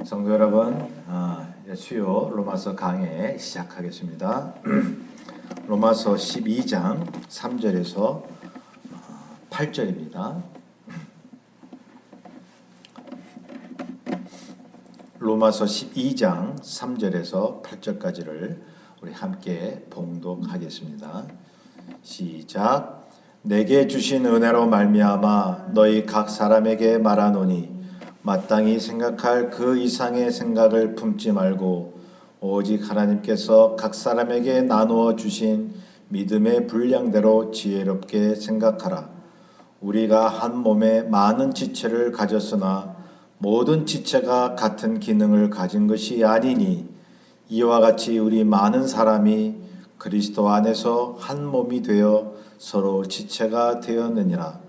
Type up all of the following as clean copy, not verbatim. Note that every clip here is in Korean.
성도 여러분, 수요 로마서 강해 시작하겠습니다. 로마서 12장 3절에서 8절입니다. 로마서 12장 3절에서 8절까지를 우리 함께 봉독하겠습니다. 시작. 내게 주신 은혜로 말미암아 너희 각 사람에게 말하노니 마땅히 생각할 그 이상의 생각을 품지 말고 오직 하나님께서 각 사람에게 나누어 주신 믿음의 분량대로 지혜롭게 생각하라. 우리가 한 몸에 많은 지체를 가졌으나 모든 지체가 같은 기능을 가진 것이 아니니 이와 같이 우리 많은 사람이 그리스도 안에서 한 몸이 되어 서로 지체가 되었느니라.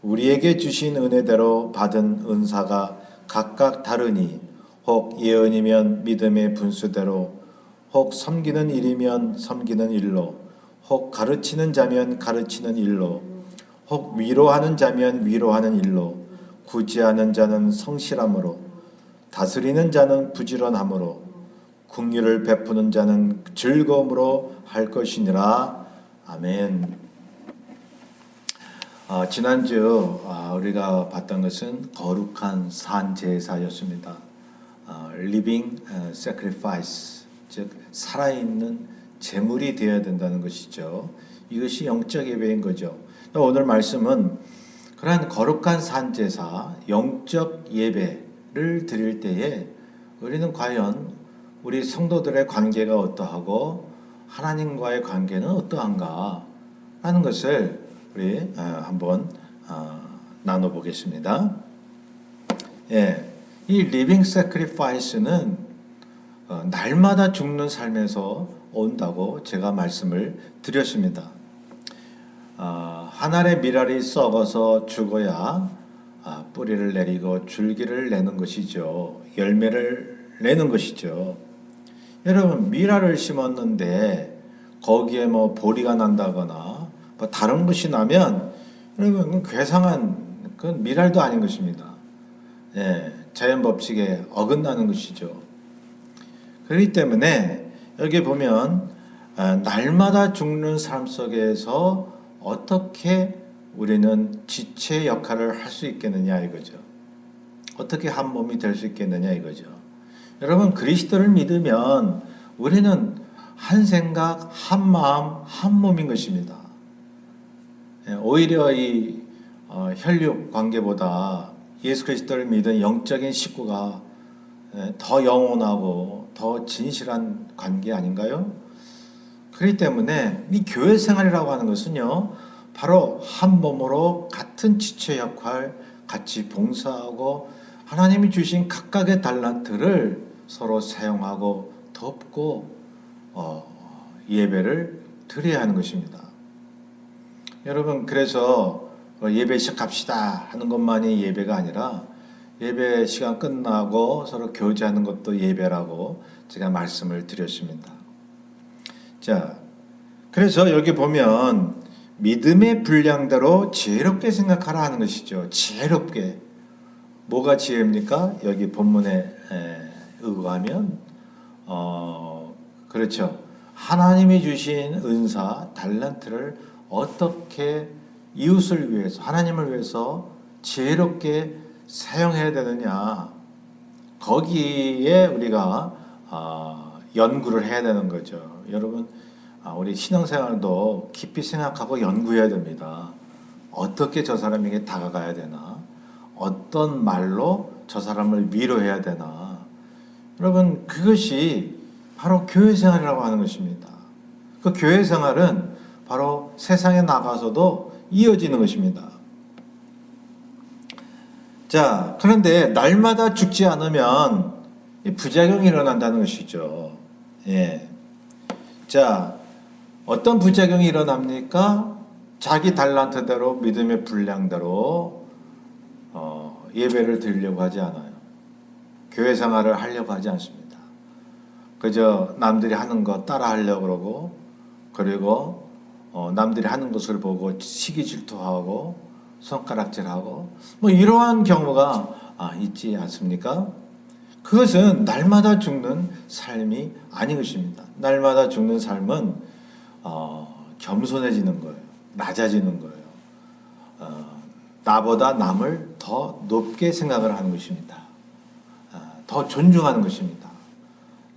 우리에게 주신 은혜대로 받은 은사가 각각 다르니 혹 예언이면 믿음의 분수대로, 혹 섬기는 일이면 섬기는 일로, 혹 가르치는 자면 가르치는 일로, 혹 위로하는 자면 위로하는 일로, 구제하는 자는 성실함으로, 다스리는 자는 부지런함으로, 긍휼을 베푸는 자는 즐거움으로 할 것이니라. 아멘. 지난주 우리가 봤던 것은 거룩한 산제사였습니다. Living Sacrifice, 즉 살아있는 제물이 되어야 된다는 것이죠. 이것이 영적 예배인 거죠. 오늘 말씀은 그러한 거룩한 산제사, 영적 예배를 드릴 때에 우리는 과연 우리 성도들의 관계가 어떠하고 하나님과의 관계는 어떠한가 하는 것을 우리 한번 나눠보겠습니다. 이 Living Sacrifice는 날마다 죽는 삶에서 온다고 제가 말씀을 드렸습니다. 한 알의 밀알이 썩어서 죽어야 뿌리를 내리고 줄기를 내는 것이죠. 열매를 내는 것이죠. 여러분, 밀알을 심었는데 거기에 보리가 난다거나 다른 것이 나면 여러분 괴상한 그건 밀알도 아닌 것입니다. 자연 법칙에 어긋나는 것이죠. 그렇기 때문에 여기 보면 날마다 죽는 삶 속에서 어떻게 우리는 지체 역할을 할 수 있겠느냐 이거죠. 어떻게 한 몸이 될 수 있겠느냐 이거죠. 여러분, 그리스도를 믿으면 우리는 한 생각, 한 마음, 한 몸인 것입니다. 오히려 이 혈육 관계보다 예수 그리스도를 믿은 영적인 식구가 더 영원하고 더 진실한 관계 아닌가요? 그렇기 때문에 이 교회 생활이라고 하는 것은요, 바로 한 몸으로 같은 지체 역할 같이 봉사하고 하나님이 주신 각각의 달란트를 서로 사용하고 돕고 예배를 드려야 하는 것입니다. 여러분, 그래서 예배 시작합시다 하는 것만이 예배가 아니라 예배 시간 끝나고 서로 교제하는 것도 예배라고 제가 말씀을 드렸습니다. 자, 그래서 여기 보면 믿음의 분량대로 지혜롭게 생각하라 하는 것이죠. 지혜롭게. 뭐가 지혜입니까? 여기 본문에 의거하면 그렇죠. 하나님이 주신 은사, 달란트를 어떻게 이웃을 위해서, 하나님을 위해서 지혜롭게 사용해야 되느냐, 거기에 우리가 연구를 해야 되는 거죠. 여러분, 우리 신앙생활도 깊이 생각하고 연구해야 됩니다. 어떻게 저 사람에게 다가가야 되나, 어떤 말로 저 사람을 위로해야 되나. 여러분, 그것이 바로 교회 생활이라고 하는 것입니다. 그 교회 생활은 바로 세상에 나가서도 이어지는 것입니다. 자, 그런데 날마다 죽지 않으면 부작용이 일어난다는 것이죠. 자, 어떤 부작용이 일어납니까? 자기 달란트대로 믿음의 분량대로 예배를 드리려고 하지 않아요. 교회 생활을 하려고 하지 않습니다. 그저 남들이 하는 거 따라 하려고 그러고, 그리고 남들이 하는 것을 보고 시기 질투하고 손가락질하고 뭐 이러한 경우가 있지 않습니까? 그것은 날마다 죽는 삶이 아닌 것입니다. 날마다 죽는 삶은 겸손해지는 거예요. 낮아지는 거예요. 나보다 남을 더 높게 생각을 하는 것입니다. 더 존중하는 것입니다.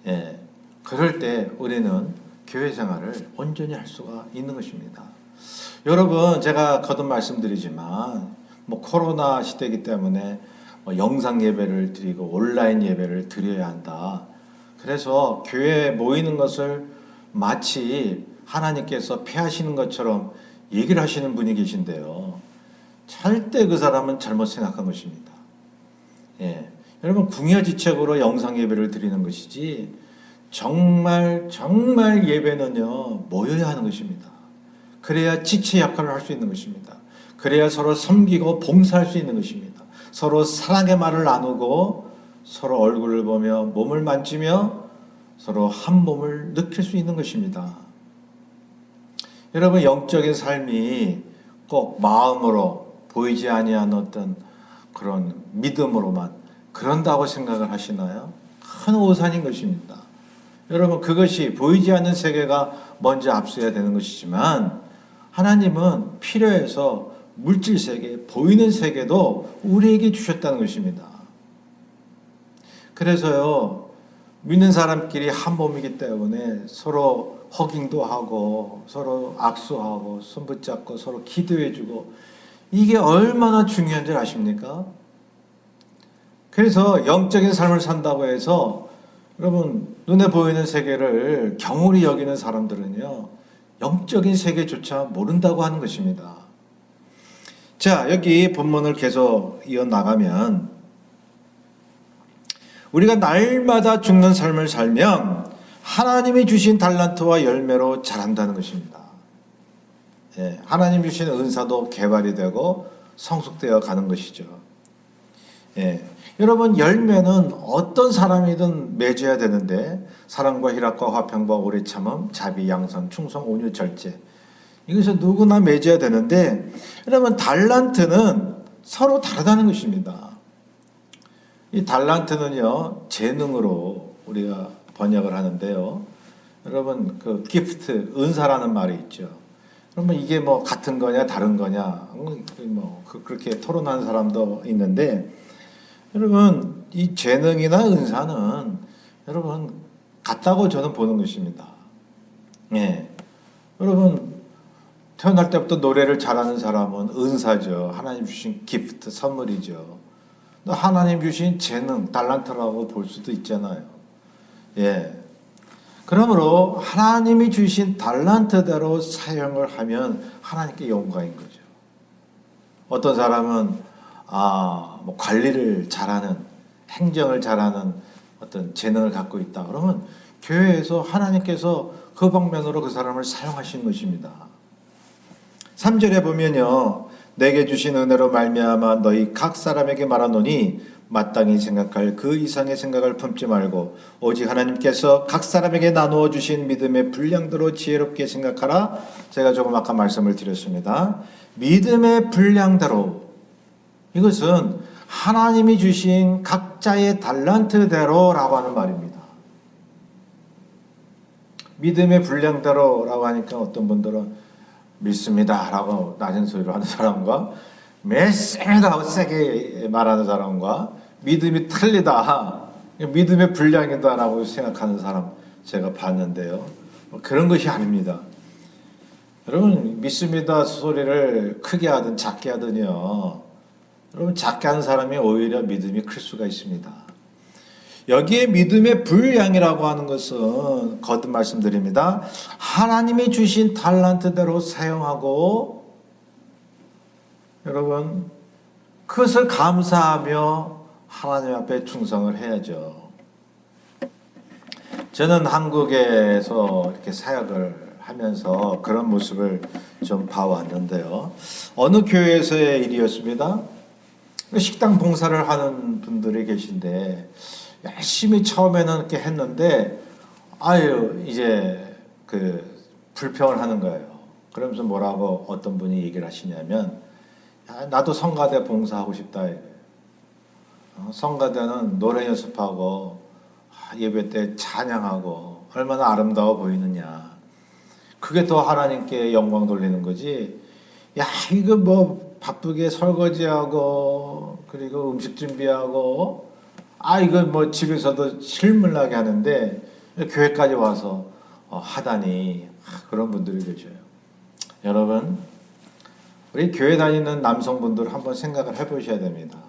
예, 그럴 때 우리는 교회 생활을 온전히 할 수가 있는 것입니다. 여러분, 제가 거듭 말씀드리지만 뭐 코로나 시대이기 때문에 영상 예배를 드리고 온라인 예배를 드려야 한다. 그래서 교회에 모이는 것을 마치 하나님께서 폐하시는 것처럼 얘기를 하시는 분이 계신데요. 절대 그 사람은 잘못 생각한 것입니다. 예, 여러분, 궁여지책으로 영상 예배를 드리는 것이지 정말 예배는요 모여야 하는 것입니다. 그래야 지체 역할을 할 수 있는 것입니다. 그래야 서로 섬기고 봉사할 수 있는 것입니다. 서로 사랑의 말을 나누고 서로 얼굴을 보며 몸을 만지며 서로 한 몸을 느낄 수 있는 것입니다. 여러분, 영적인 삶이 꼭 마음으로 보이지 아니하는 어떤 그런 믿음으로만 그런다고 생각을 하시나요? 큰 오산인 것입니다. 여러분, 그것이 보이지 않는 세계가 먼저 앞서야 되는 것이지만 하나님은 필요해서 물질 세계, 보이는 세계도 우리에게 주셨다는 것입니다. 그래서요, 믿는 사람끼리 한 몸이기 때문에 서로 허깅도 하고 서로 악수하고 손 붙잡고 서로 기도해주고 이게 얼마나 중요한 줄 아십니까? 그래서 영적인 삶을 산다고 해서 여러분, 눈에 보이는 세계를 경홀히 여기는 사람들은요 영적인 세계조차 모른다고 하는 것입니다. 자, 여기 본문을 계속 이어나가면 우리가 날마다 죽는 삶을 살면 하나님이 주신 달란트와 열매로 자란다는 것입니다. 예, 하나님 주신 은사도 개발이 되고 성숙되어 가는 것이죠. 예, 여러분, 열매는 어떤 사람이든 맺어야 되는데 사랑과 희락과 화평과 오래 참음, 자비, 양선, 충성, 온유, 절제 이것을 누구나 맺어야 되는데 여러분, 달란트는 서로 다르다는 것입니다. 이 달란트는요 재능으로 우리가 번역을 하는데요. 여러분, 그 기프트, 은사라는 말이 있죠. 그러면 이게 뭐 같은 거냐 다른 거냐 뭐 그렇게 토론하는 사람도 있는데 여러분, 이 재능이나 은사는 여러분 같다고 저는 보는 것입니다. 예, 여러분, 태어날 때부터 노래를 잘하는 사람은 은사죠. 하나님 주신 기프트, 선물이죠. 하나님 주신 재능, 달란트라고 볼 수도 있잖아요. 예, 그러므로 하나님이 주신 달란트대로 사용을 하면 하나님께 영광인 거죠. 어떤 사람은 뭐 관리를 잘하는, 행정을 잘하는 어떤 재능을 갖고 있다. 그러면 교회에서 하나님께서 그 방면으로 그 사람을 사용하시는 것입니다. 3절에 보면요, 내게 주신 은혜로 말미암아 너희 각 사람에게 말하노니 마땅히 생각할 그 이상의 생각을 품지 말고 오직 하나님께서 각 사람에게 나누어 주신 믿음의 분량대로 지혜롭게 생각하라. 제가 조금 아까 말씀을 드렸습니다. 믿음의 분량대로, 이것은 하나님이 주신 각자의 달란트대로라고 하는 말입니다. 믿음의 분량대로라고 하니까 어떤 분들은 믿습니다 라고 낮은 소리로 하는 사람과 믿습니다 하고 세게 말하는 사람과 믿음이 틀리다, 믿음의 분량이다 라고 생각하는 사람 제가 봤는데요, 그런 것이 아닙니다. 여러분, 믿습니다 소리를 크게 하든 작게 하든요, 여러분, 작게 하는 사람이 오히려 믿음이 클 수가 있습니다. 여기에 믿음의 분량이라고 하는 것은 거듭 말씀드립니다. 하나님이 주신 달란트대로 사용하고 여러분, 그것을 감사하며 하나님 앞에 충성을 해야죠. 저는 한국에서 이렇게 사역을 하면서 그런 모습을 좀 봐왔는데요. 어느 교회에서의 일이었습니다. 식당 봉사를 하는 분들이 계신데 열심히 처음에는 이렇게 했는데 이제 불평을 하는 거예요. 그러면서 뭐라고 어떤 분이 얘기를 하시냐면, 야, 나도 성가대 봉사하고 싶다. 이래. 성가대는 노래 연습하고 예배 때 찬양하고 얼마나 아름다워 보이느냐. 그게 더 하나님께 영광 돌리는 거지. 야, 이거 뭐 바쁘게 설거지하고 그리고 음식 준비하고 이거 뭐 집에서도 실물나게 하는데 교회까지 와서 하다니 그런 분들이 계셔요. 여러분, 우리 교회 다니는 남성분들 한번 생각을 해보셔야 됩니다.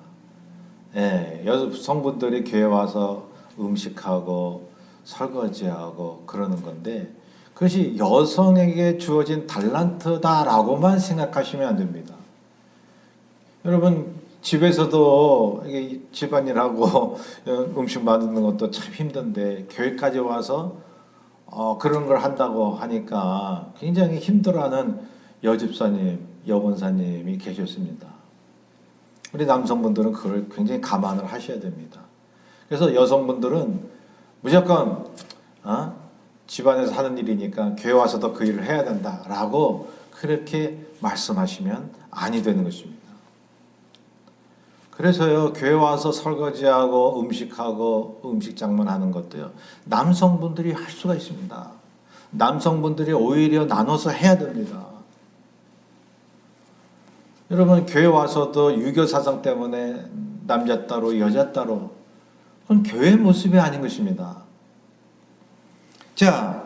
예, 여성분들이 교회 와서 음식하고 설거지하고 그러는 건데 그것이 여성에게 주어진 달란트다라고만 생각하시면 안 됩니다. 여러분, 집에서도 이게 집안일하고 음식 만드는 것도 참 힘든데 교회까지 와서 그런 걸 한다고 하니까 굉장히 힘들어하는 여집사님, 여권사님이 계셨습니다. 우리 남성분들은 그걸 굉장히 감안을 하셔야 됩니다. 그래서 여성분들은 무조건 집안에서 하는 일이니까 교회 와서도 그 일을 해야 된다라고 그렇게 말씀하시면 아니 되는 것입니다. 그래서요, 교회 와서 설거지하고 음식하고 음식 장만하는 것도요, 남성분들이 할 수가 있습니다. 남성분들이 오히려 나눠서 해야 됩니다. 여러분, 교회 와서도 유교 사상 때문에 남자 따로 여자 따로, 그건 교회의 모습이 아닌 것입니다. 자,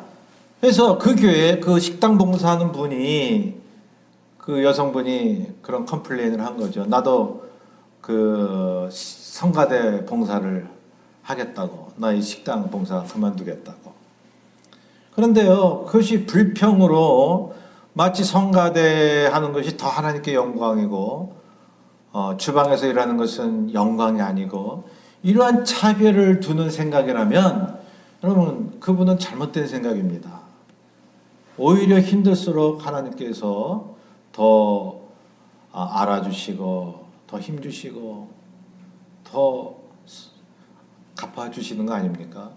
그래서 그 교회에 그 식당 봉사하는 분이, 그 여성분이 그런 컴플레인을 한 거죠. 나도 그 성가대 봉사를 하겠다고, 나 이 식당 봉사 그만두겠다고. 그런데요, 그것이 불평으로 마치 성가대 하는 것이 더 하나님께 영광이고 주방에서 일하는 것은 영광이 아니고 이러한 차별을 두는 생각이라면 여러분, 그분은 잘못된 생각입니다. 오히려 힘들수록 하나님께서 더 알아주시고 더 힘주시고 더 갚아주시는 거 아닙니까?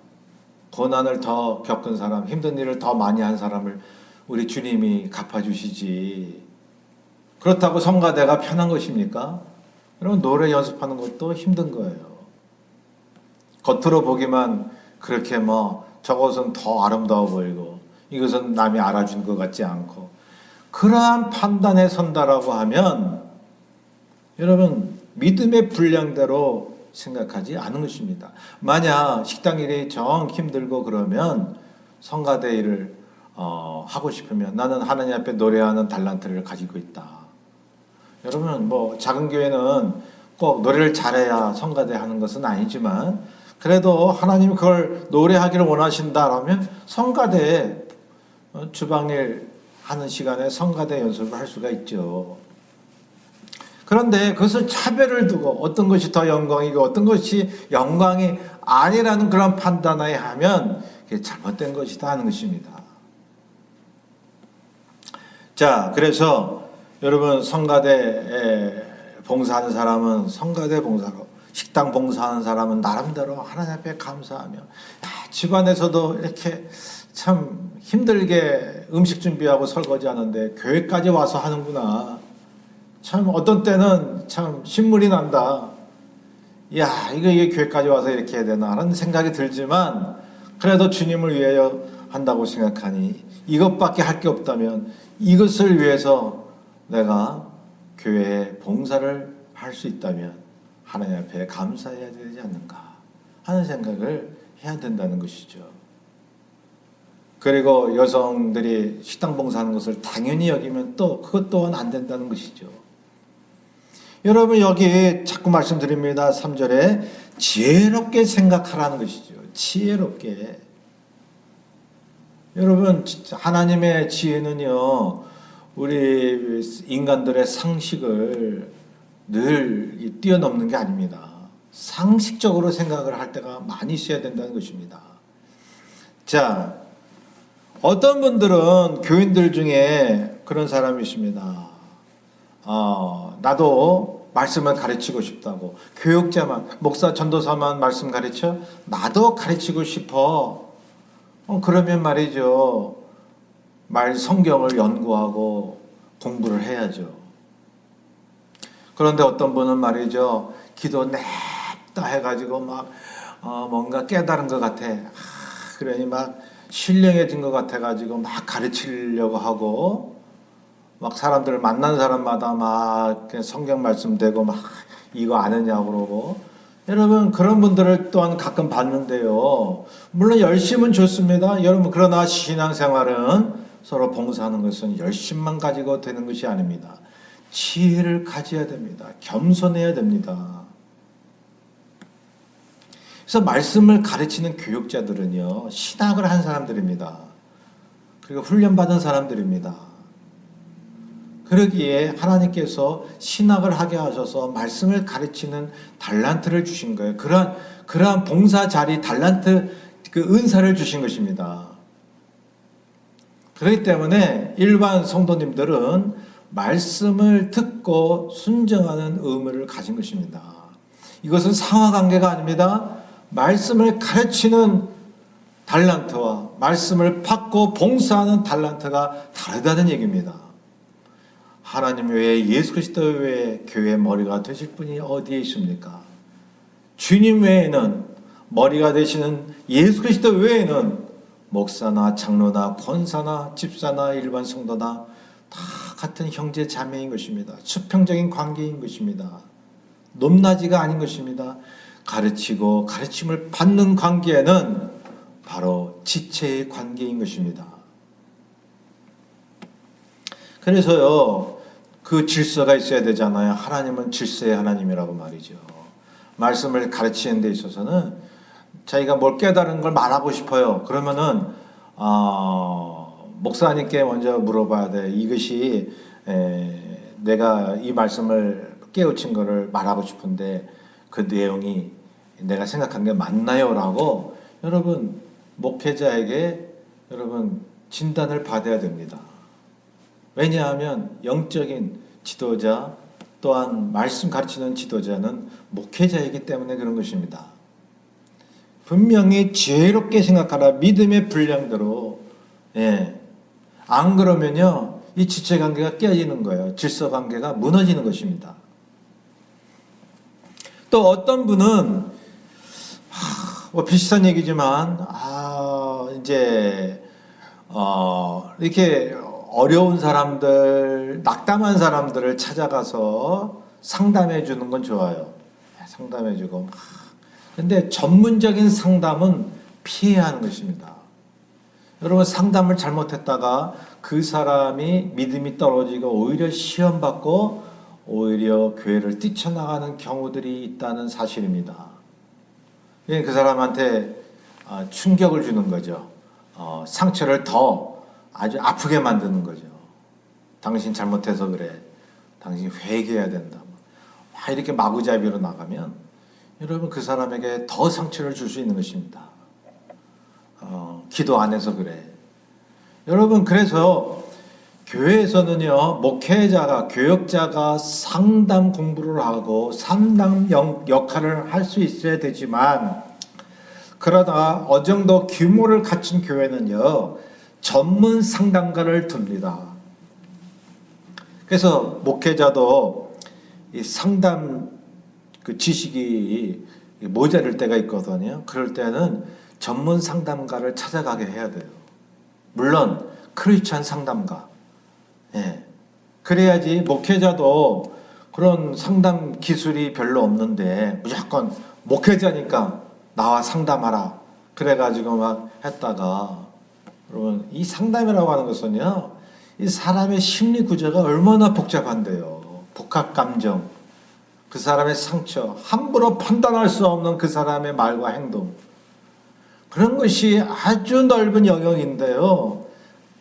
고난을 더 겪은 사람, 힘든 일을 더 많이 한 사람을 우리 주님이 갚아주시지. 그렇다고 성가대가 편한 것입니까? 여러분, 노래 연습하는 것도 힘든 거예요. 겉으로 보기만 그렇게 저것은 더 아름다워 보이고 이것은 남이 알아준 것 같지 않고 그러한 판단에 선다라고 하면 여러분, 믿음의 분량대로 생각하지 않은 것입니다. 만약 식당 일이 정 힘들고 그러면 성가대 일을 하고 싶으면 나는 하나님 앞에 노래하는 달란트를 가지고 있다. 여러분, 작은 교회는 꼭 노래를 잘해야 성가대 하는 것은 아니지만 그래도 하나님이 그걸 노래하기를 원하신다라면 성가대에 주방일 하는 시간에 성가대 연습을 할 수가 있죠. 그런데 그것을 차별을 두고 어떤 것이 더 영광이고 어떤 것이 영광이 아니라는 그런 판단에 하면 그게 잘못된 것이다 하는 것입니다. 자, 그래서 여러분, 성가대에 봉사하는 사람은 성가대 봉사로, 식당 봉사하는 사람은 나름대로 하나님 앞에 감사하며 집안에서도 이렇게 참 힘들게 음식 준비하고 설거지하는데 교회까지 와서 하는구나. 참 어떤 때는 참 신물이 난다. 야, 이게 교회까지 와서 이렇게 해야 되나 하는 생각이 들지만 그래도 주님을 위하여 한다고 생각하니 이것밖에 할 게 없다면 이것을 위해서 내가 교회에 봉사를 할 수 있다면 하나님 앞에 감사해야 되지 않는가 하는 생각을 해야 된다는 것이죠. 그리고 여성들이 식당 봉사하는 것을 당연히 여기면 또 그것 또한 안 된다는 것이죠. 여러분, 여기 자꾸 말씀드립니다. 3절에 지혜롭게 생각하라는 것이죠. 지혜롭게. 여러분, 하나님의 지혜는요, 우리 인간들의 상식을 늘 뛰어넘는 게 아닙니다. 상식적으로 생각을 할 때가 많이 있어야 된다는 것입니다. 자, 어떤 분들은 교인들 중에 그런 사람이 있습니다. 나도 말씀을 가르치고 싶다고. 교육자만, 목사, 전도사만 말씀 가르쳐? 나도 가르치고 싶어. 그러면 말이죠. 성경을 연구하고 공부를 해야죠. 그런데 어떤 분은 말이죠, 기도 냅다 해가지고 막 뭔가 깨달은 것 같아. 그러니 막 신령해진 것 같아가지고 막 가르치려고 하고, 막 사람들을 만나는 사람마다 막 성경 말씀 대고 막 이거 아느냐고 그러고. 여러분, 그런 분들을 또한 가끔 봤는데요. 물론 열심은 좋습니다. 여러분, 그러나 신앙생활은 서로 봉사하는 것은 열심만 가지고 되는 것이 아닙니다. 지혜를 가져야 됩니다. 겸손해야 됩니다. 그래서 말씀을 가르치는 교육자들은요, 신학을 한 사람들입니다. 그리고 훈련받은 사람들입니다. 그러기에 하나님께서 신학을 하게 하셔서 말씀을 가르치는 달란트를 주신 거예요. 그러한 봉사 자리, 달란트, 그 은사를 주신 것입니다. 그렇기 때문에 일반 성도님들은 말씀을 듣고 순종하는 의무를 가진 것입니다. 이것은 상하관계가 아닙니다. 말씀을 가르치는 달란트와 말씀을 받고 봉사하는 달란트가 다르다는 얘기입니다. 하나님 외에, 예수 그리스도 외에 교회의 머리가 되실 분이 어디에 있습니까? 주님 외에는, 머리가 되시는 예수 그리스도 외에는 목사나 장로나 권사나 집사나 일반 성도나 다 같은 형제 자매인 것입니다. 수평적인 관계인 것입니다. 높낮이가 아닌 것입니다. 가르치고 가르침을 받는 관계는 바로 지체의 관계인 것입니다. 그래서요, 그 질서가 있어야 되잖아요. 하나님은 질서의 하나님이라고 말이죠. 말씀을 가르치는 데 있어서는 자기가 뭘 깨달은 걸 말하고 싶어요. 그러면은 목사님께 먼저 물어봐야 돼. 이것이 내가 이 말씀을 깨우친 거를 말하고 싶은데 그 내용이 내가 생각한 게 맞나요? 라고 여러분, 목회자에게 여러분 진단을 받아야 됩니다. 왜냐하면 영적인 지도자 또한 말씀 가르치는 지도자는 목회자이기 때문에 그런 것입니다. 분명히 지혜롭게 생각하라. 믿음의 분량대로. 안 그러면요, 이 지체관계가 깨지는 거예요. 질서관계가 무너지는 것입니다. 또 어떤 분은 비슷한 얘기지만 이렇게 어려운 사람들, 낙담한 사람들을 찾아가서 상담해 주는 건 좋아요. 상담해 주고. 근데 전문적인 상담은 피해야 하는 것입니다. 여러분, 상담을 잘못했다가 그 사람이 믿음이 떨어지고 오히려 시험받고 오히려 교회를 뛰쳐나가는 경우들이 있다는 사실입니다. 그 사람한테 충격을 주는 거죠. 상처를 더 아주 아프게 만드는 거죠. 당신 잘못해서 그래. 당신 회개해야 된다. 이렇게 마구잡이로 나가면 여러분, 그 사람에게 더 상처를 줄 수 있는 것입니다. 기도 안 해서 그래. 여러분, 그래서 교회에서는요, 목회자가, 교역자가 상담 공부를 하고 상담 역할을 할 수 있어야 되지만, 그러다가 어느 정도 규모를 갖춘 교회는요, 전문 상담가를 둡니다. 그래서 목회자도 이 상담 그 지식이 모자랄 때가 있거든요. 그럴 때는 전문 상담가를 찾아가게 해야 돼요. 물론 크리스찬 상담가. 그래야지 목회자도 그런 상담 기술이 별로 없는데 무조건 목회자니까 나와 상담하라. 그래가지고 막 했다가, 여러분, 이 상담이라고 하는 것은요, 이 사람의 심리 구조가 얼마나 복잡한데요. 복합 감정, 그 사람의 상처, 함부로 판단할 수 없는 그 사람의 말과 행동, 그런 것이 아주 넓은 영역인데요.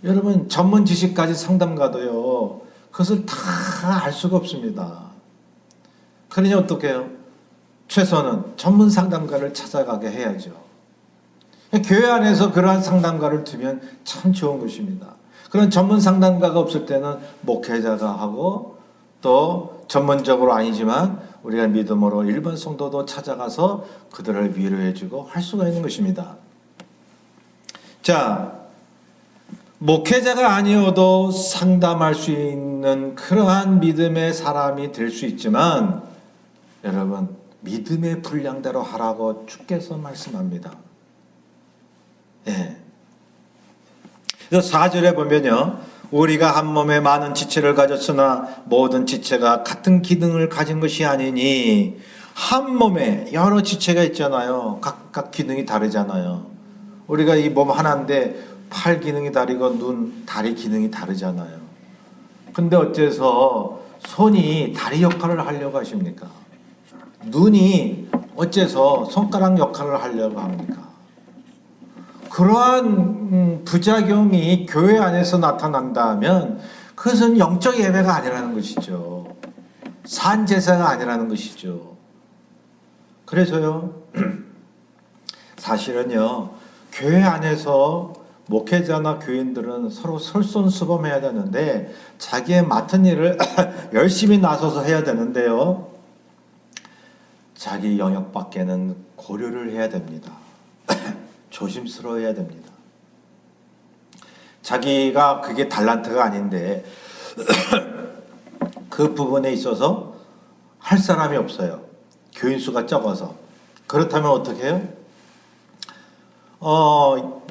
여러분, 전문 지식까지 상담가도요, 그것을 다 알 수가 없습니다. 그러니 어떻게 해요? 최소는 전문 상담가를 찾아가게 해야죠. 교회 안에서 그러한 상담가를 두면 참 좋은 것입니다. 그런 전문 상담가가 없을 때는 목회자가 하고, 또 전문적으로 아니지만 우리가 믿음으로 일반 성도도 찾아가서 그들을 위로해주고 할 수가 있는 것입니다. 자, 목회자가 아니어도 상담할 수 있는 그러한 믿음의 사람이 될 수 있지만 여러분 믿음의 분량대로 하라고 주께서 말씀합니다. 예. 그래서 4절에 보면요. 우리가 한 몸에 많은 지체를 가졌으나 모든 지체가 같은 기능을 가진 것이 아니니 한 몸에 여러 지체가 있잖아요. 각각 기능이 다르잖아요. 우리가 이 몸 하나인데 팔 기능이 다르고 눈, 다리 기능이 다르잖아요. 근데 어째서 손이 다리 역할을 하려고 하십니까? 눈이 어째서 손가락 역할을 하려고 합니까? 그러한 부작용이 교회 안에서 나타난다면 그것은 영적 예배가 아니라는 것이죠. 산제사가 아니라는 것이죠. 그래서요, 사실은요, 교회 안에서 목회자나 교인들은 서로 솔선수범해야 되는데 자기의 맡은 일을 열심히 나서서 해야 되는데요, 자기 영역 밖에는 고려를 해야 됩니다. 조심스러워야 됩니다. 자기가 그게 달란트가 아닌데 그 부분에 있어서 할 사람이 없어요. 교인 수가 적어서. 그렇다면 어떻게 해요?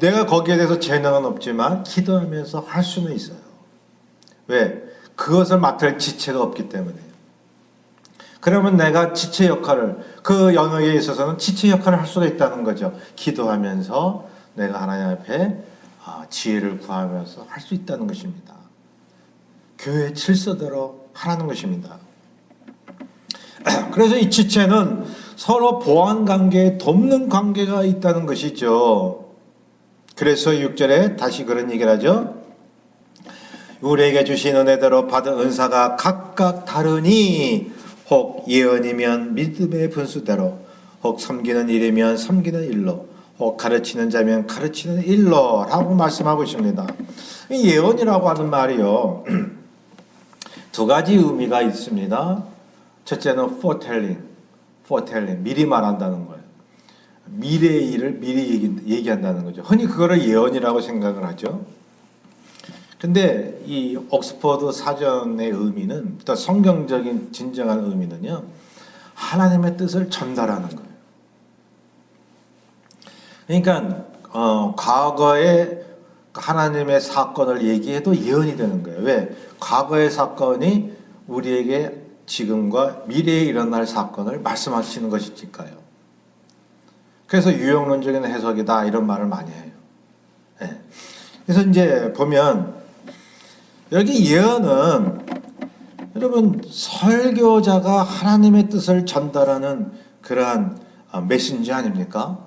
내가 거기에 대해서 재능은 없지만 기도하면서 할 수는 있어요. 왜? 그것을 맡을 지체가 없기 때문에요. 그러면 내가 지체 역할을, 그 영역에 있어서는 지체 역할을 할 수가 있다는 거죠. 기도하면서 내가 하나님 앞에 지혜를 구하면서 할 수 있다는 것입니다. 교회 질서대로 하라는 것입니다. 그래서 이 지체는 서로 보완 관계에 돕는 관계가 있다는 것이죠. 그래서 6절에 다시 그런 얘기를 하죠. 우리에게 주신 은혜대로 받은 은사가 각각 다르니 혹 예언이면 믿음의 분수대로, 혹 섬기는 일이면 섬기는 일로, 혹 가르치는 자면 가르치는 일로 라고 말씀하고 있습니다. 이 예언이라고 하는 말이요, 두 가지 의미가 있습니다. 첫째는 foretelling, 미리 말한다는 거예요. 미래의 일을 미리 얘기한다는 거죠. 흔히 그거를 예언이라고 생각을 하죠. 근데 이 옥스퍼드 사전의 의미는, 또 성경적인 진정한 의미는요, 하나님의 뜻을 전달하는 거예요. 그러니까 과거에 하나님의 사건을 얘기해도 예언이 되는 거예요. 왜? 과거의 사건이 우리에게 지금과 미래에 일어날 사건을 말씀하시는 것이니까요. 그래서 유형론적인 해석이다 이런 말을 많이 해요. 네. 그래서 이제 보면 여기 예언은 여러분 설교자가 하나님의 뜻을 전달하는 그러한 메신저 아닙니까?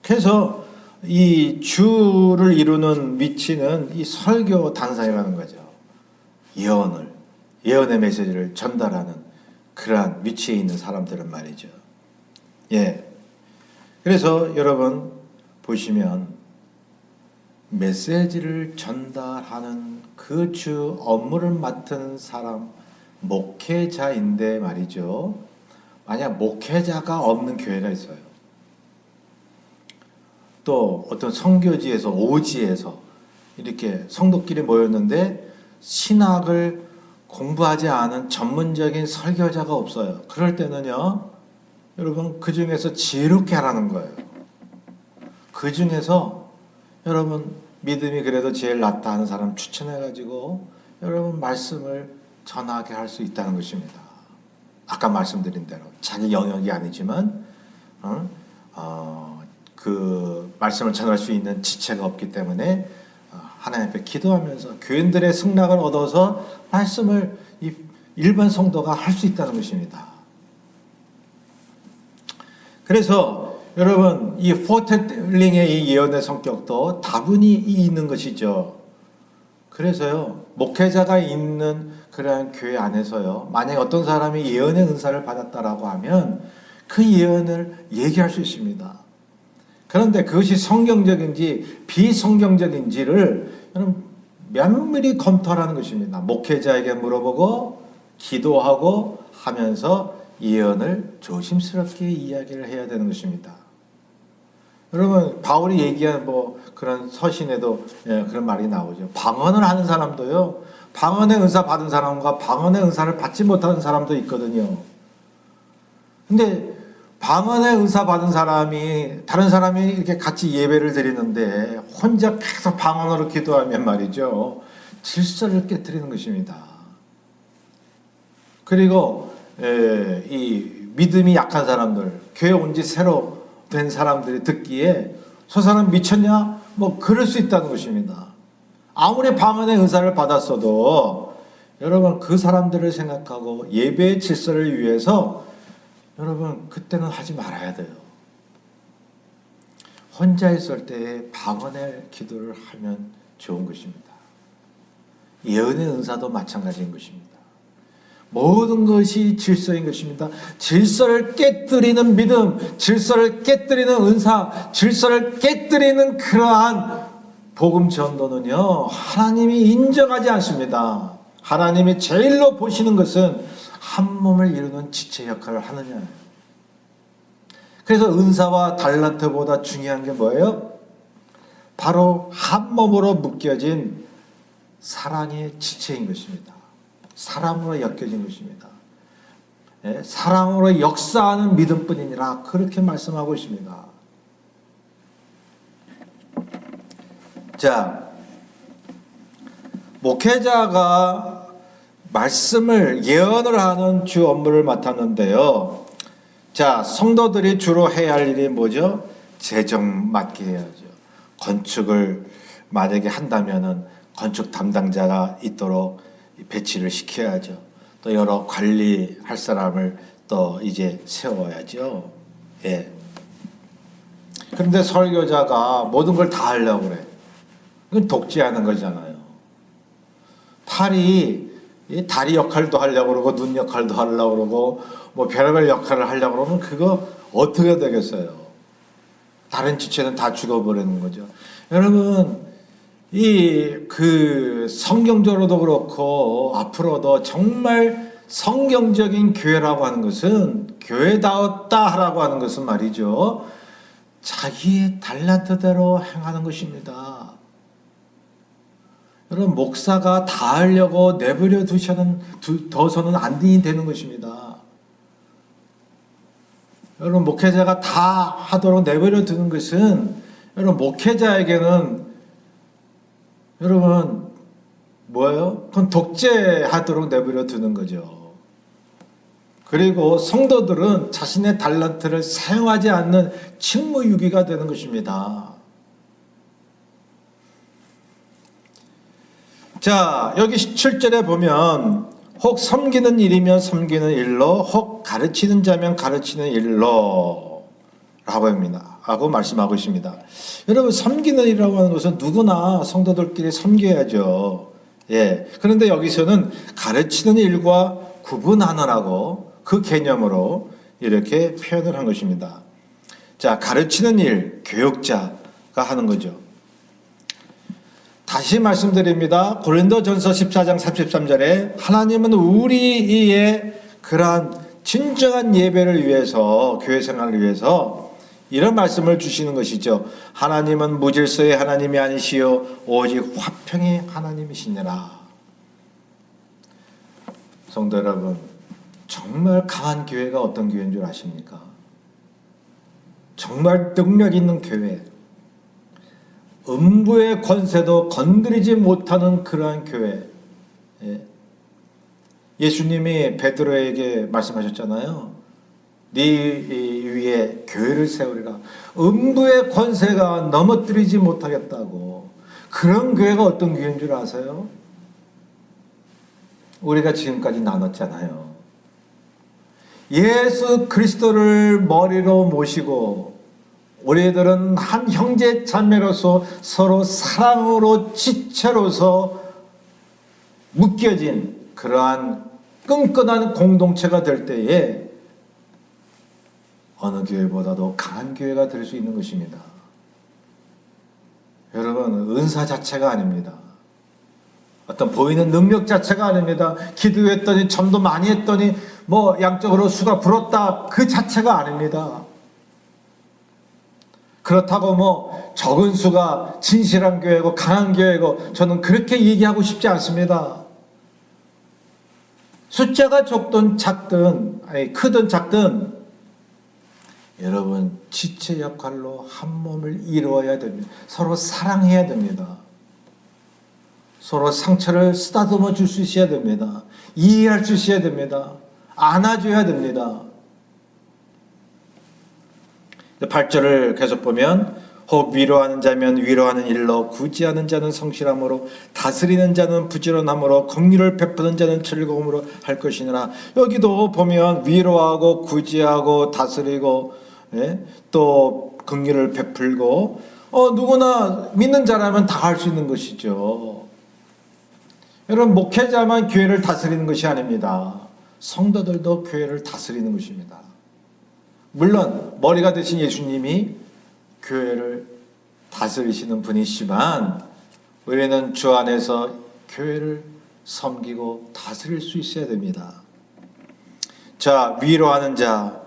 그래서 이 주를 이루는 위치는 이 설교 단상이라는 거죠. 예언의 메시지를 전달하는 그러한 위치에 있는 사람들은 말이죠. 예. 그래서 여러분 보시면 메시지를 전달하는 그 주 업무를 맡은 사람, 목회자인데 말이죠. 만약 목회자가 없는 교회가 있어요. 또 어떤 선교지에서, 오지에서 이렇게 성도끼리 모였는데 신학을 공부하지 않은 전문적인 설교자가 없어요. 그럴 때는요, 여러분 그 중에서 지혜롭게 하라는 거예요. 그 중에서 여러분 믿음이 그래도 제일 낫다 하는 사람 추천해가지고 여러분 말씀을 전하게 할 수 있다는 것입니다. 아까 말씀드린 대로 자기 영역이 아니지만 그 말씀을 전할 수 있는 지체가 없기 때문에 하나님 앞에 기도하면서 교인들의 승낙을 얻어서 말씀을 일반 성도가 할 수 있다는 것입니다. 그래서 여러분 이 포텔링의 이 예언의 성격도 다분히 있는 것이죠. 그래서요, 목회자가 있는 그러한 교회 안에서요, 만약 어떤 사람이 예언의 은사를 받았다라고 하면 그 예언을 얘기할 수 있습니다. 그런데 그것이 성경적인지 비성경적인지를 면밀히 검토하는 것입니다. 목회자에게 물어보고 기도하고 하면서 예언을 조심스럽게 이야기를 해야 되는 것입니다. 여러분 바울이 얘기한 뭐 그런 서신에도 그런 말이 나오죠. 방언을 하는 사람도요, 방언의 은사 받은 사람과 방언의 은사를 받지 못하는 사람도 있거든요. 근데 방언의 은사 받은 사람이 다른 사람이 이렇게 같이 예배를 드리는데 혼자 계속 방언으로 기도하면 말이죠, 질서를 깨뜨리는 것입니다. 그리고 이 믿음이 약한 사람들, 교회 온 지 새로 된 사람들이 듣기에 저 사람 미쳤냐? 뭐 그럴 수 있다는 것입니다. 아무리 방언의 은사를 받았어도 여러분 그 사람들을 생각하고 예배의 질서를 위해서 여러분 그때는 하지 말아야 돼요. 혼자 있을 때 방언의 기도를 하면 좋은 것입니다. 예언의 은사도 마찬가지인 것입니다. 모든 것이 질서인 것입니다. 질서를 깨뜨리는 믿음, 질서를 깨뜨리는 은사, 질서를 깨뜨리는 그러한 복음 전도는요, 하나님이 인정하지 않습니다. 하나님이 제일로 보시는 것은 한 몸을 이루는 지체 역할을 하느냐. 그래서 은사와 달란트보다 중요한 게 뭐예요? 바로 한 몸으로 묶여진 사랑의 지체인 것입니다. 사랑으로 엮여진 것입니다. 사랑으로 역사하는 믿음뿐이니라 그렇게 말씀하고 있습니다. 자, 목회자가 말씀을 예언을 하는 주 업무를 맡았는데요. 자, 성도들이 주로 해야 할 일이 뭐죠? 재정 맡게 해야죠. 건축을 만약에 한다면은 건축 담당자가 있도록 배치를 시켜야죠. 또 여러 관리할 사람을 또 이제 세워야죠. 예. 그런데 설교자가 모든 걸 다 하려고 그래. 이건 독재하는 거잖아요. 다리 역할도 하려고 그러고 눈 역할도 하려고 그러고 뭐 별의별 역할을 하려고 그러면 그거 어떻게 되겠어요? 다른 지체는 다 죽어버리는 거죠. 여러분 그 성경적으로도 그렇고 앞으로도 정말 성경적인 교회라고 하는 것은 교회다웠다라고 하는 것은 말이죠, 자기의 달란트대로 행하는 것입니다. 여러분 목사가 다 하려고 내버려 둬서는 안 되는 것입니다. 여러분 목회자가 다 하도록 내버려 두는 것은 여러분 목회자에게는 여러분 뭐예요? 그건 독재하도록 내버려 두는 거죠. 그리고 성도들은 자신의 달란트를 사용하지 않는 직무유기가 되는 것입니다. 자, 여기 7절에 보면 혹 섬기는 일이면 섬기는 일로, 혹 가르치는 자면 가르치는 일로 라고 합니다. 하고 말씀하고 있습니다. 여러분 섬기는 일이라고 하는 것은 누구나 성도들끼리 섬겨야죠. 예. 그런데 여기서는 가르치는 일과 구분하느라고 그 개념으로 이렇게 표현을 한 것입니다. 자, 가르치는 일, 교육자가 하는 거죠. 다시 말씀드립니다. 고린도전서 14장 33절에 하나님은 우리의 그러한 진정한 예배를 위해서, 교회 생활을 위해서 이런 말씀을 주시는 것이죠. 하나님은 무질서의 하나님이 아니시요 오직 화평의 하나님이시니라. 성도 여러분, 정말 강한 교회가 어떤 교회인 줄 아십니까? 정말 능력 있는 교회, 음부의 권세도 건드리지 못하는 그러한 교회. 예수님이 베드로에게 말씀하셨잖아요. 네 위에 교회를 세우리라. 음부의 권세가 넘어뜨리지 못하겠다고. 그런 교회가 어떤 교회인 줄 아세요? 우리가 지금까지 나눴잖아요. 예수 그리스도를 머리로 모시고 우리들은 한 형제 자매로서 서로 사랑으로 지체로서 묶여진 그러한 끈끈한 공동체가 될 때에 어느 교회보다도 강한 교회가 될 수 있는 것입니다. 여러분, 은사 자체가 아닙니다. 어떤 보이는 능력 자체가 아닙니다. 기도했더니 점도 많이 했더니 뭐 양적으로 수가 불었다, 그 자체가 아닙니다. 그렇다고 뭐 적은 수가 진실한 교회고 강한 교회고 저는 그렇게 얘기하고 싶지 않습니다. 숫자가 적든 작든 크든 작든 여러분 지체 역할로 한 몸을 이루어야 됩니다. 서로 사랑해야 됩니다. 서로 상처를 쓰다듬어 줄 수 있어야 됩니다. 이해할 수 있어야 됩니다. 안아줘야 됩니다. 8절을 계속 보면 혹 위로하는 자면 위로하는 일로 구제하는 자는 성실함으로 다스리는 자는 부지런함으로 긍휼을 베푸는 자는 즐거움으로 할 것이니라. 여기도 보면 위로하고 구제하고 다스리고 또 긍휼을 베풀고 누구나 믿는 자라면 다 할 수 있는 것이죠. 여러분 목회자만 교회를 다스리는 것이 아닙니다. 성도들도 교회를 다스리는 것입니다. 물론 머리가 되신 예수님이 교회를 다스리시는 분이시지만 우리는 주 안에서 교회를 섬기고 다스릴 수 있어야 됩니다. 자, 위로하는 자,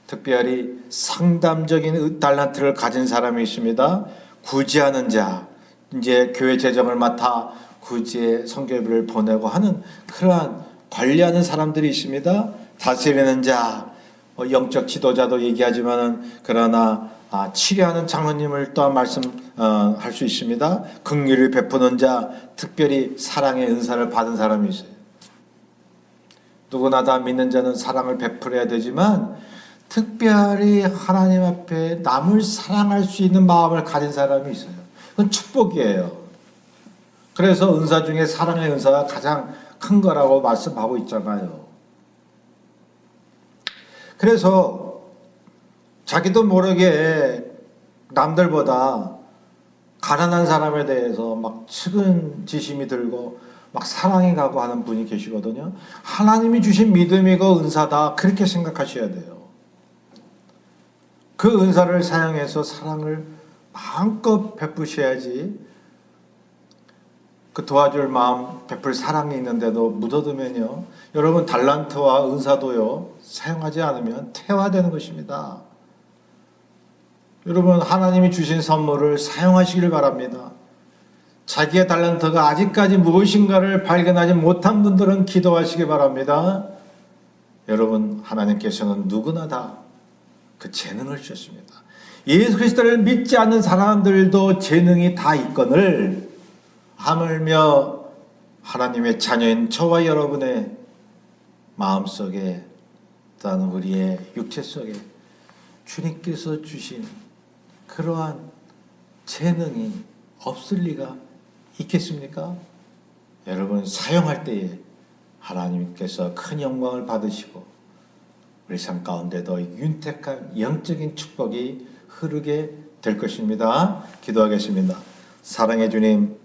특별히 상담적인 달란트를 가진 사람이 있습니다. 구제하는 자, 이제 교회 재정을 맡아 구제 선교회를 보내고 하는 그러한 관리하는 사람들이 있습니다. 다스리는 자, 영적 지도자도 얘기하지만은 그러나 치료하는 장로님을 또한 말씀할 수 있습니다. 긍휼을 베푸는 자, 특별히 사랑의 은사를 받은 사람이 있어요. 누구나 다 믿는 자는 사랑을 베풀어야 되지만 특별히 하나님 앞에 남을 사랑할 수 있는 마음을 가진 사람이 있어요. 그건 축복이에요. 그래서 은사 중에 사랑의 은사가 가장 큰 거라고 말씀하고 있잖아요. 그래서 자기도 모르게 남들보다 가난한 사람에 대해서 막 측은지심이 들고 막 사랑이 가고 하는 분이 계시거든요. 하나님이 주신 믿음이고 은사다 그렇게 생각하셔야 돼요. 그 은사를 사용해서 사랑을 마음껏 베푸셔야지. 그 도와줄 마음 베풀 사랑이 있는데도 묻어두면요, 여러분 달란트와 은사도요 사용하지 않으면 퇴화되는 것입니다. 여러분 하나님이 주신 선물을 사용하시길 바랍니다. 자기의 달란트가 아직까지 무엇인가를 발견하지 못한 분들은 기도하시기 바랍니다. 여러분 하나님께서는 누구나 다 그 재능을 주셨습니다. 예수 그리스도를 믿지 않는 사람들도 재능이 다 있거늘 하물며 하나님의 자녀인 저와 여러분의 마음속에 또는 우리의 육체 속에 주님께서 주신 그러한 재능이 없을 리가 있겠습니까? 여러분 사용할 때에 하나님께서 큰 영광을 받으시고 우리 삶 가운데도 윤택한 영적인 축복이 흐르게 될 것입니다. 기도하겠습니다. 사랑의 주님,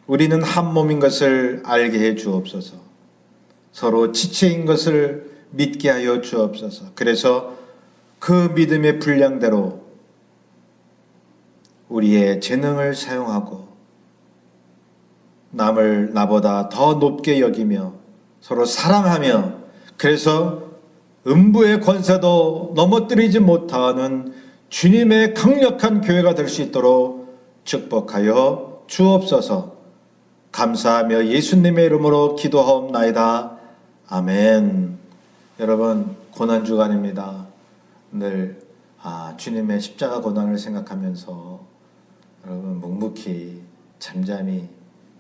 우리는 한 몸인 것을 알게 해 주옵소서. 서로 지체인 것을 믿게 하여 주옵소서. 그래서 그 믿음의 분량대로 우리의 재능을 사용하고 남을 나보다 더 높게 여기며 서로 사랑하며, 그래서 음부의 권세도 넘어뜨리지 못하는 주님의 강력한 교회가 될 수 있도록 축복하여 주옵소서. 감사하며 예수님의 이름으로 기도하옵나이다. 아멘. 여러분 고난주간입니다. 늘 주님의 십자가 고난을 생각하면서 여러분 묵묵히 잠잠히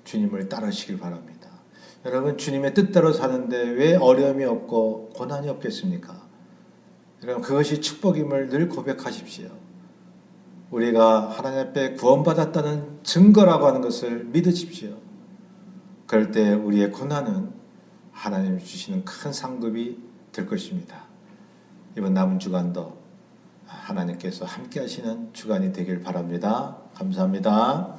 주님을 따르시길 바랍니다. 여러분 주님의 뜻대로 사는데 왜 어려움이 없고 고난이 없겠습니까? 여러분 그것이 축복임을 늘 고백하십시오. 우리가 하나님 앞에 구원받았다는 증거라고 하는 것을 믿으십시오. 그럴 때 우리의 고난은 하나님이 주시는 큰 상급이 될 것입니다. 이번 남은 주간도 하나님께서 함께 하시는 주간이 되길 바랍니다. 감사합니다.